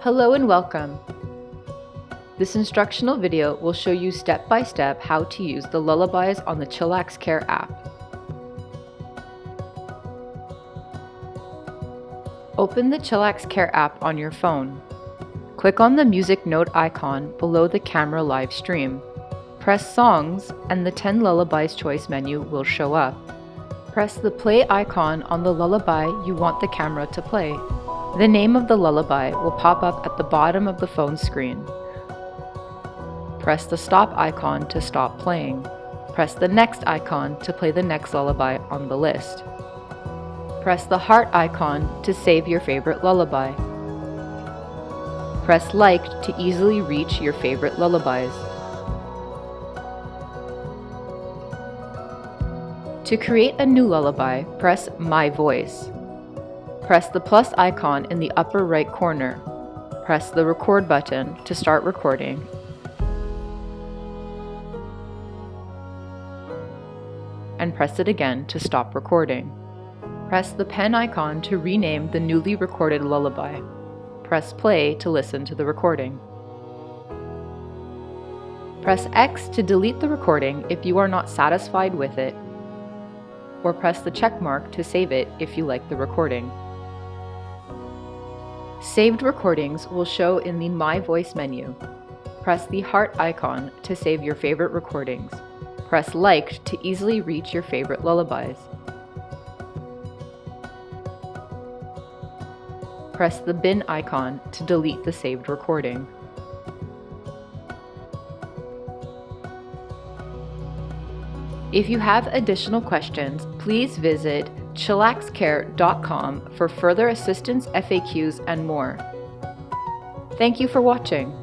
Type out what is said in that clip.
Hello and welcome. This instructional video will show you step-by-step how to use the Lullabies on the Chillax Care app. Open the Chillax Care app on your phone. Click on the music note icon below the camera live stream. Press Songs and the 10 Lullabies choice menu will show up. Press the play icon on the lullaby you want the camera to play. The name of the lullaby will pop up at the bottom of the phone screen. Press the stop icon to stop playing. Press the next icon to play the next lullaby on the list. Press the heart icon to save your favorite lullaby. Press like to easily reach your favorite lullabies. To create a new lullaby, press My Voice. Press the plus icon in the upper right corner. Press the record button to start recording. And press it again to stop recording. Press the pen icon to rename the newly recorded lullaby. Press play to listen to the recording. Press X to delete the recording if you are not satisfied with it, or press the check mark to save it if you like the recording. Saved recordings will show in the My Voice menu. Press the heart icon to save your favorite recordings. Press like to easily reach your favorite lullabies. Press the bin icon to delete the saved recording. If you have additional questions, please visit chillaxcare.com for further assistance, FAQs, and more. Thank you for watching.